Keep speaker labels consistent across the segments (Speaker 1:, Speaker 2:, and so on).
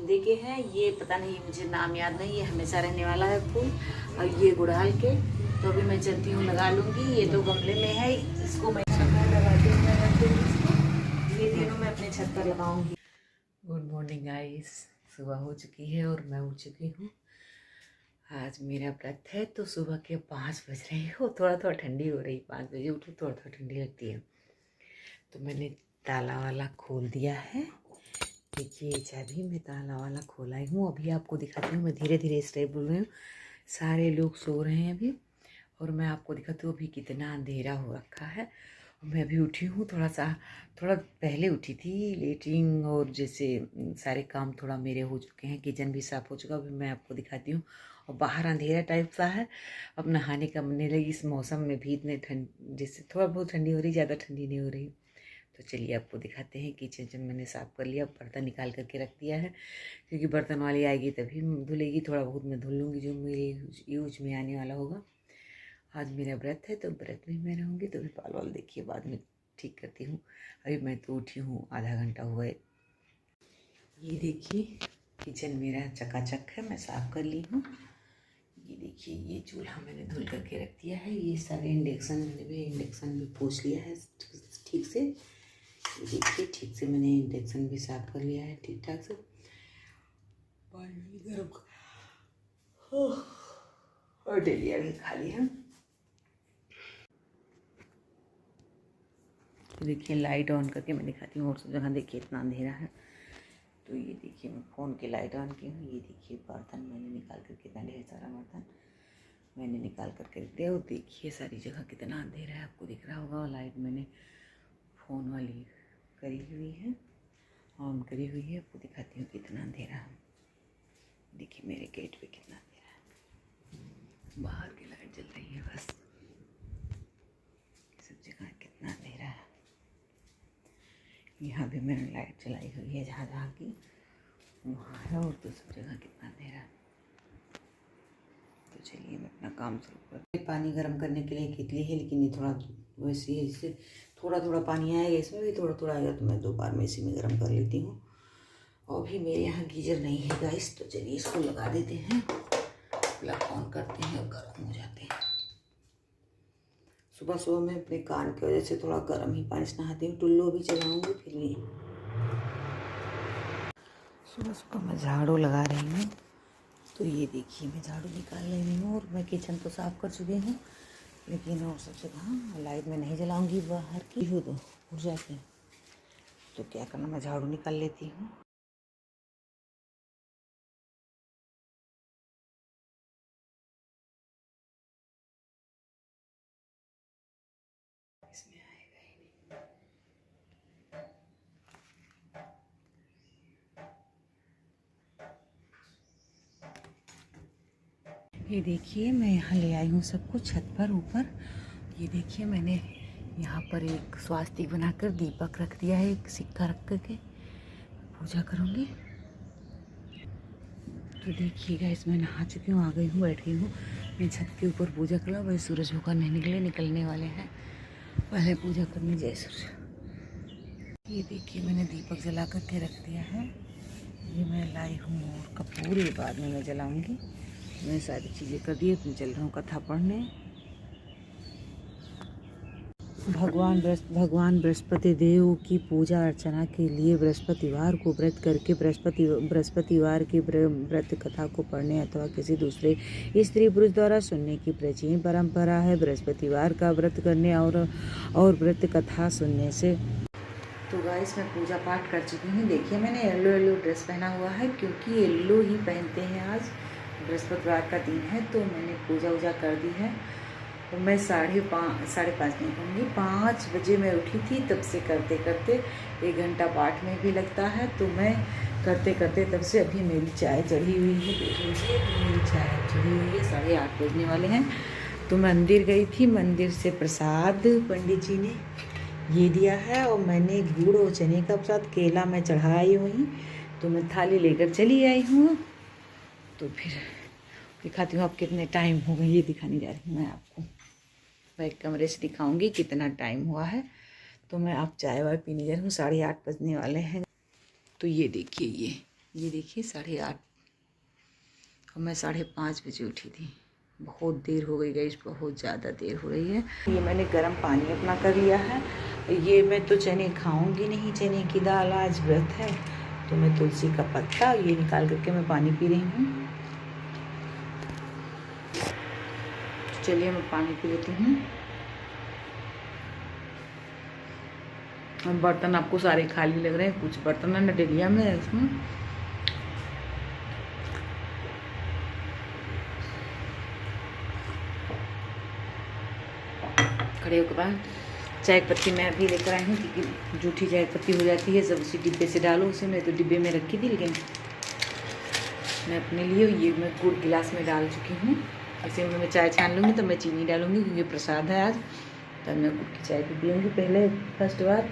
Speaker 1: गेंदे के हैं। ये पता नहीं, मुझे नाम याद नहीं, ये हमेशा रहने वाला है फूल। और ये गुड़हल के, तो अभी मैं चलती हूँ लगा लूँगी। ये तो गमले में है, इसको मैं लगाती हूँ, मैं रख दूँगी इसको। ये तीनों मैं अपने छत पर लगाऊंगी। गुड मॉर्निंग गाइस, सुबह हो चुकी है और मैं उठ चुकी हूँ। आज मेरा व्रत है, तो सुबह के 5 बज रही हो, थोड़ा थोड़ा ठंडी हो रही। 5 बजे उठो थोड़ा थोड़ा ठंडी लगती है। तो मैंने ताला वाला खोल दिया है। देखिए चाबी मैं ताला वाला खोला हूँ। अभी आपको दिखाती हूँ, मैं धीरे धीरे स्टेप बोल रही हूँ। सारे लोग सो रहे हैं अभी, और मैं आपको दिखाती हूँ अभी कितना अंधेरा हो रखा है। मैं अभी उठी हूँ, थोड़ा पहले उठी थी। लेटरिन और जैसे सारे काम थोड़ा मेरे हो चुके हैं, किचन भी साफ़ हो चुका। अभी मैं आपको दिखाती हूँ। और बाहर अंधेरा टाइप सा है। अब नहाने का मन नहीं लगी इस मौसम में भी। इतने ठंड, जैसे थोड़ा बहुत ठंडी हो रही, ज़्यादा ठंडी नहीं हो रही। तो चलिए आपको दिखाते हैं। किचन मैंने साफ़ कर लिया, बर्तन निकाल करके रख दिया है, क्योंकि बर्तन वाली आएगी तभी धुलेगी। थोड़ा बहुत मैं धुल लूँगी जो मेरे यूज में आने वाला होगा। आज मेरा व्रत है, तो व्रत में मैं रहूँगी। तो भी बाल वाल देखिए बाद में ठीक करती हूँ। अभी मैं तो उठी हूँ, आधा घंटा हुआ है। ये देखिए किचन मेरा चकाचक है, मैं साफ़ कर ली हूँ। ये देखिए ये चूल्हा मैंने धुल करके रख दिया है। ये सारे इंडक्शन भी पोंछ लिया है ठीक से। ये देखिए ठीक से मैंने इंडक्शन भी साफ़ कर लिया है ठीक ठाक से। पानी गर्म और डेलिया भी खा लिया। देखिए लाइट ऑन करके मैं दिखाती हूँ। और सब जगह देखिए इतना अंधेरा है। तो ये देखिए मैं फ़ोन की लाइट ऑन की हूँ। ये देखिए बर्तन मैंने निकाल कर, कितना ढेर सारा बर्तन मैंने निकाल करके रख दिया। और देखिए सारी जगह कितना अंधेरा है, आपको दिख रहा होगा। और लाइट मैंने फ़ोन वाली करी हुई है, ऑन करी हुई है। आपको दिखाती हूँ कितना अंधेरा है। देखिए मेरे गेट पे कितना अंधेरा है। बाहर की लाइट जल रही है बस। सब जगह कितना अंधेरा है। यहाँ भी मैंने लाइट जलाई हुई है, जहाँ जहाँ की वहाँ है। और तो सब जगह कितना अंधेरा है। तो चलिए मैं अपना काम शुरू करती हूँ। पानी गर्म करने के लिए केतली है, लेकिन ये थोड़ा वैसे ही, इससे थोड़ा थोड़ा पानी आएगा, इसमें भी थोड़ा थोड़ा आएगा। तो मैं 2 बार में इसी में गर्म कर लेती हूँ। और भी मेरे यहाँ गीजर नहीं है गाइस, तो चलिए इसको लगा देते हैं, प्लग ऑन करते हैं और गर्म हो जाते हैं। सुबह सुबह मैं अपने कान की वजह से थोड़ा गर्म ही पानी से नहाती हूँ। टुल्लू भी चलाऊँगी फिर भी। सुबह सुबह मैं झाड़ू लगा रही हूँ। तो ये देखिए मैं झाड़ू निकाल रही हूँ। और मैं किचन तो साफ़ कर चुकी हूँ, लेकिन और सब जगह लाइट में नहीं जलाऊंगी। बाहर की हो तो उड़ जाते हैं, तो क्या करना, मैं झाड़ू निकाल लेती हूँ। इसमें आएगा ही नहीं। ये देखिए मैं यहाँ ले आई हूँ सब कुछ छत पर ऊपर। ये देखिए मैंने यहाँ पर एक स्वास्तिक बनाकर दीपक रख दिया है, एक सिक्का रख करके पूजा करूँगी। तो देखिएगा इसमें नहा चुकी हूँ, आ गई हूँ, बैठी हूँ। मैं छत के ऊपर पूजा कर रहा हूँ। भाई सूरज भगवान नहीं निकलने वाले हैं, पहले पूजा करने जय सूरज। ये देखिए मैंने दीपक जला करके रख दिया है। ये मैं लाई हूँ, और कपूर ये बाद में मैं जलाऊँगी। मैं सारी चीज़ें कर दी। मैं चल रहा हूँ कथा पढ़ने। भगवान बृहस्पति देव की पूजा अर्चना के लिए बृहस्पतिवार को व्रत करके बृहस्पतिवार की व्रत कथा को पढ़ने अथवा किसी दूसरे स्त्री पुरुष द्वारा सुनने की प्राचीन परंपरा है। बृहस्पतिवार का व्रत करने और व्रत कथा सुनने से। तो गाइस मैं पूजा पाठ कर चुकी हूँ। देखिए मैंने येलो ड्रेस पहना हुआ है, क्योंकि येलो ही पहनते हैं। आज बृहस्पतिवार का दिन है, तो मैंने पूजा वूजा कर दी है। तो मैं 5:30 नहीं कहूँगी, 5 बजे मैं उठी थी। तब से करते करते 1 घंटा पाठ में भी लगता है। तो मैं करते करते तब से अभी मेरी चाय चढ़ी हुई है। देख लीजिए मेरी चाय चढ़ी हुई है, 8:30 बजने वाले हैं। तो मंदिर गई थी, मंदिर से प्रसाद पंडित जी ने ये दिया है। और मैंने गुड़ और चने का प्रसाद, केला मैं चढ़ाई हुई। तो मैं थाली लेकर चली आई हूँ। तो फिर दिखाती हूँ आप कितने टाइम हो गए। ये दिखाने जा रही हूँ मैं आपको, मैं कमरे से दिखाऊंगी कितना टाइम हुआ है। तो मैं आप चाय वाय पीने जा रही हूँ, 8:30 बजने वाले हैं। तो ये देखिए ये देखिए 8:30 और मैं 5:30 बजे उठी थी। बहुत देर हो गई गाइस, बहुत ज़्यादा देर हो रही है। ये मैंने गर्म पानी अपना कर लिया है। ये मैं तो चने खाऊंगी नहीं, चने की दाल, आज व्रत है। तो मैं तुलसी का पत्ता ये निकाल करके मैं पानी पी रही हूँ। तो चलिए मैं पानी पी लेती हूँ। बर्तन आपको सारे खाली लग रहे हैं, कुछ बर्तन है ना डेलिया में इसमें। खड़े होकर बाद चाय पत्ती मैं अभी लेकर आई हूँ, क्योंकि जूठी चाय पत्ती हो जाती है जब उसी डिब्बे से डालो उसे। मैं तो डिब्बे में रखी थी, लेकिन मैं अपने लिए ये मैं गुड़ गिलास में डाल चुकी हूँ। ऐसे में मैं चाय छान लूँगी तो मैं चीनी डालूँगी, क्योंकि प्रसाद है आज। तो मैं गुड़ की चाय भी पीऊँगी पहले फर्स्ट बार।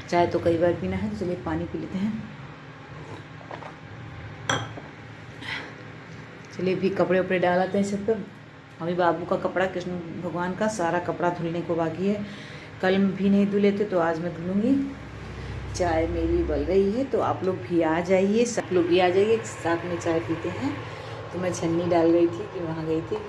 Speaker 1: चाय तो कई बार पीना है, तो चलिए पानी पी लेते हैं। चलिए भी कपड़े वपड़े डालते हैं सब पर। अभी बाबू का कपड़ा, कृष्ण भगवान का सारा कपड़ा धुलने को बाकी है। कल भी नहीं धुले थे, तो आज मैं धुलूँगी। चाय मेरी बल रही है, तो आप लोग भी आ जाइए, सब लोग भी आ जाइए, साथ में चाय पीते हैं। तो मैं छन्नी डाल गई थी कि वहाँ गई थी।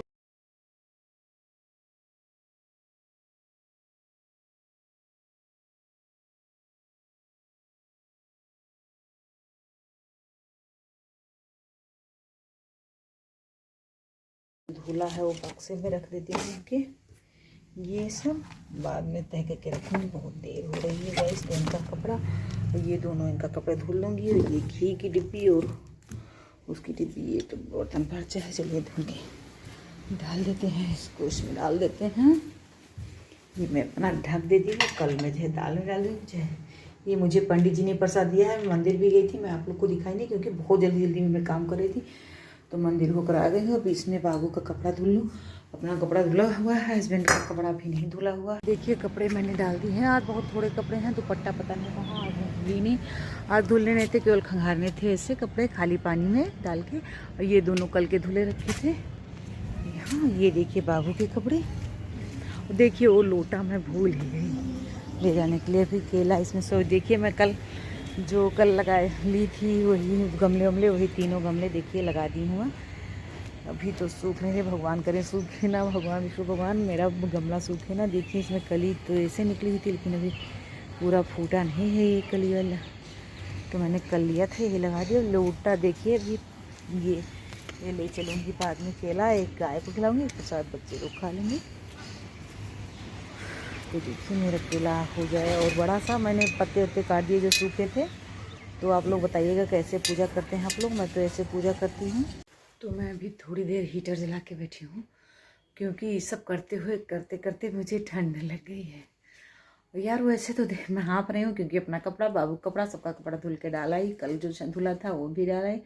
Speaker 1: धुला है वो बक्से में रख देती हूँ कि ये सब बाद में तह करके रखूँगी। बहुत देर हो रही है गाइस। तो इनका कपड़ा और ये दोनों इनका कपड़ा धुल लूँगी। और ये घी की डिब्बी और उसकी डिब्बी, ये तो बर्तन भर चाहे। चलिए धुल के डाल देते हैं, इसको इसमें डाल देते हैं। ये मैं अपना ढक देती हूँ। कल मैं जो है दाल में डाल दूँगी चाहे। ये मुझे पंडित जी ने प्रसाद दिया है। मैं मंदिर भी गई थी, मैं आप लोग को दिखाई नहीं, क्योंकि बहुत जल्दी जल्दी में मैं काम कर रही थी। तो मंदिर होकर आ गई हूँ। अब इसमें बाबू का कपड़ा धुल लूँ। अपना कपड़ा धुला हुआ है, हस्बैंड का कपड़ा भी नहीं धुला हुआ। देखिए कपड़े मैंने डाल दिए हैं। आज बहुत थोड़े कपड़े हैं, दुपट्टा पता नहीं कहाँ, आज धुली नहीं। आज धुलने नहीं थे, केवल खंगारने थे ऐसे कपड़े खाली पानी में डाल के। और ये दोनों कल के धुले रखे थे। यहाँ ये देखिए बाबू के कपड़े। देखिए वो लोटा मैं भूल ही गई ले जाने के लिए। अभी केला इसमें सो देखिए मैं कल जो लगा ली थी वही गमले वमले, वही तीनों गमले देखिए लगा दी हूँ। अभी तो सूख नहीं, भगवान करें सूखे ना, भगवान विष्णु भगवान मेरा गमला सूखे ना। देखिए इसमें कली तो ऐसे निकली हुई थी, लेकिन अभी पूरा फूटा नहीं है ये कली वाला। तो मैंने कल लिया था, ये लगा दिया। लोटा देखिए अभी ये ले चलूँगी बाद में। केला एक गाय को खिलाऊँगी, एक प्रसाद बच्चे लोग खा लेंगे। तो देखिए मेरा केला हो जाए। और बड़ा सा मैंने पत्ते वत्ते काट दिए जो सूखे थे। तो आप लोग बताइएगा कैसे पूजा करते हैं आप लोग। मैं तो ऐसे पूजा करती हूँ। तो मैं अभी थोड़ी देर हीटर जला के बैठी हूँ, क्योंकि ये सब करते करते मुझे ठंड लग गई है। यार वैसे तो मैं हाँफ रही हूँ, क्योंकि अपना कपड़ा, बाबू कपड़ा, सबका कपड़ा धुल के डाला ही। कल जो धुला था वो भी डाला ही।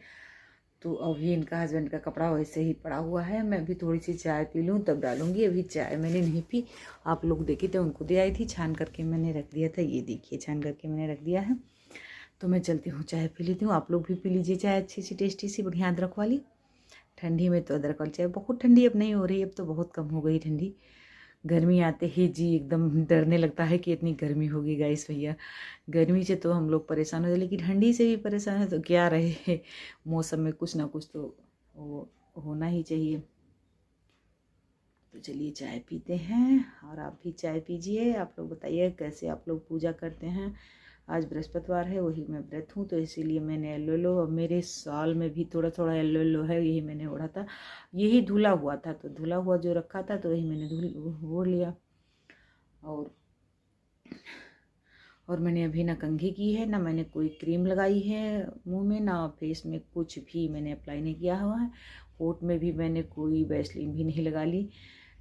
Speaker 1: तो अभी इनका हस्बैंड का कपड़ा वैसे ही पड़ा हुआ है। मैं अभी थोड़ी सी चाय पी लूँ तब डालूँगी। अभी चाय मैंने नहीं पी, आप लोग देखे थे, उनको दे आई थी। छान करके मैंने रख दिया था, ये देखिए छान करके मैंने रख दिया है। तो मैं चलती हूँ चाय पी लेती हूँ। आप लोग भी पी लीजिए चाय, अच्छी सी टेस्टी सी बढ़िया अदरक वाली। ठंडी में तो अदरक वाली चाय बहुत ठंडी अब नहीं हो रही, अब तो बहुत कम हो गई ठंडी। गर्मी आते ही जी एकदम डरने लगता है कि इतनी गर्मी होगी गाइस भैया। गर्मी से तो हम लोग परेशान हो जाए, लेकिन ठंडी से भी परेशान है तो क्या रहे। मौसम में कुछ ना कुछ तो वो होना ही चाहिए। तो चलिए चाय पीते हैं, और आप भी चाय पीजिए। आप लोग बताइए कैसे आप लोग पूजा करते हैं। आज बृहस्पतिवार है, वही मैं व्रत हूँ, तो इसीलिए मैंने येलो और मेरे साल में भी थोड़ा थोड़ा येलो है, यही मैंने ओढ़ा था। यही धुला हुआ था, तो धुला हुआ जो रखा था तो यही मैंने ओढ़ लिया। और मैंने अभी ना कंघी की है, ना मैंने कोई क्रीम लगाई है मुंह में, ना फेस में कुछ भी मैंने अप्लाई नहीं किया हुआ है। होठ में भी मैंने कोई वैसलीन भी नहीं लगा ली,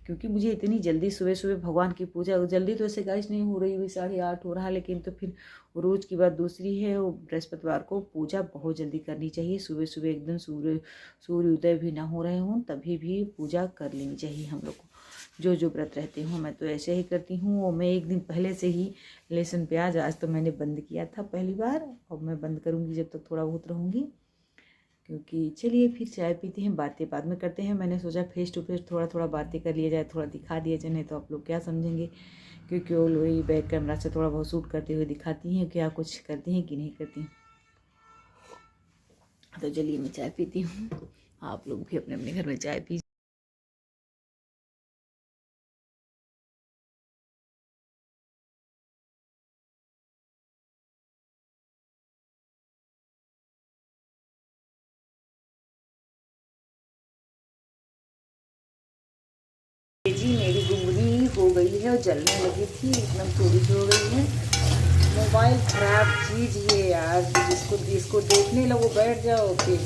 Speaker 1: क्योंकि मुझे इतनी जल्दी सुबह सुबह भगवान की पूजा, जल्दी तो ऐसे गाइस नहीं हो रही, हुई 8:30 हो रहा है। लेकिन तो फिर रोज़ की बात दूसरी है। वो बृहस्पतिवार को पूजा बहुत जल्दी करनी चाहिए। सुबह सुबह एकदम सूर्योदय भी ना हो रहे हों तभी भी पूजा कर लेनी चाहिए हम लोग को। जो व्रत रहते हों, मैं तो ऐसे ही करती हूँ। और मैं एक दिन पहले से ही लहसुन प्याज आज तो मैंने बंद किया था पहली बार, और मैं बंद करूँगी जब तक थोड़ा बहुत रहूँगी। क्योंकि चलिए फिर चाय पीते हैं, बातें बाद में करते हैं। मैंने सोचा फेस टू फेस थोड़ा थोड़ा बातें कर लिया जाए, थोड़ा दिखा दिया जाए, नहीं तो आप लोग क्या समझेंगे। क्योंकि वो लोग बैक कैमरा से थोड़ा बहुत शूट करते हुए दिखाती हैं क्या कुछ करती हैं कि नहीं करती। तो चलिए मैं चाय पीती हूँ, आप लोग भी अपने अपने घर में चाय पी। जी मेरी घुंघनी हो गई है और जलने लगी थी, एकदम थोड़ी सी हो गई है। मोबाइल ख़राब चीज़ ये यार, जिसको देखने लगो बैठ जाओ फिर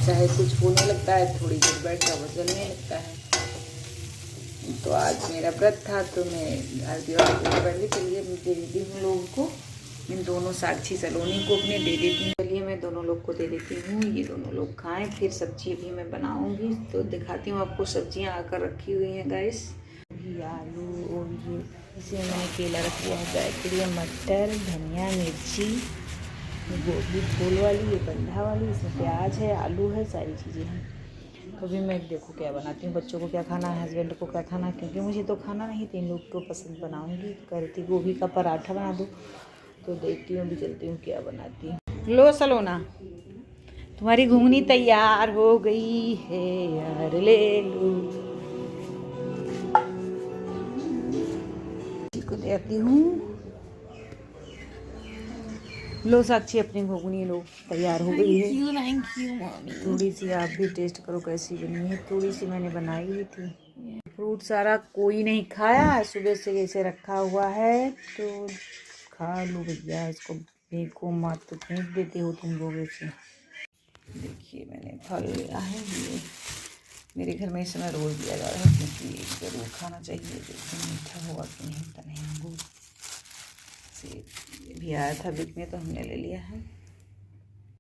Speaker 1: चाहे कुछ होने लगता है, थोड़ी देर बैठ जाओ बस जलने लगता है। तो आज मेरा व्रत था तो मैं आरती वारती बैठ गई। चलिए मैं दे देती हूँ लोगों को, इन दोनों साक्षी सलोनी को अपने दे देती हूँ। चलिए मैं दोनों लोग को दे देती हूँ, ये दोनों लोग खाएं, फिर सब्जी भी मैं बनाऊँगी तो दिखाती हूँ आपको। सब्जियाँ आकर रखी हुई हैं गाइस, ये आलू और ये इसे मैंने केला रख दिया है, गायत्री, मटर, धनिया, मिर्ची, गोभी फूल वाली, ये बंधा वाली, इसमें प्याज है, आलू है, सारी चीज़ें हैं। तो अभी मैं देखो क्या बनाती हूँ, बच्चों को क्या खाना है, हस्बैंड को क्या खाना है, क्योंकि मुझे तो खाना नहीं, 3 लोग को पसंद बनाऊँगी। कह रही थी गोभी का पराठा बना दो, तो देखती हूँ अभी चलती हूँ क्या बनाती हूँ। लो सलोना, तुम्हारी घुंघनी तैयार हो गई है यार, ले लो। को देती हूँ, लो साक्षी अपनी घुंघनी लो, तैयार हो गई है। Thank you mummy. थोड़ी सी आप भी टेस्ट करो कैसी बनी है, थोड़ी सी मैंने बनाई ही थी। फ्रूट सारा कोई नहीं खाया, सुबह से ऐसे रखा हुआ है, तो खा लो भैया, इसको फेंको मत, तो फेंक देते हो तुम लोग ऐसे। देखिए मैंने फल लिया है, ये मेरे घर में इस समय रोज़ दिया जा रहा है, क्योंकि ज़रूर खाना चाहिए, देखिए मीठा होगा कि नहीं, पता नहीं। अंगूर से भी आया था बिकने तो हमने ले लिया है।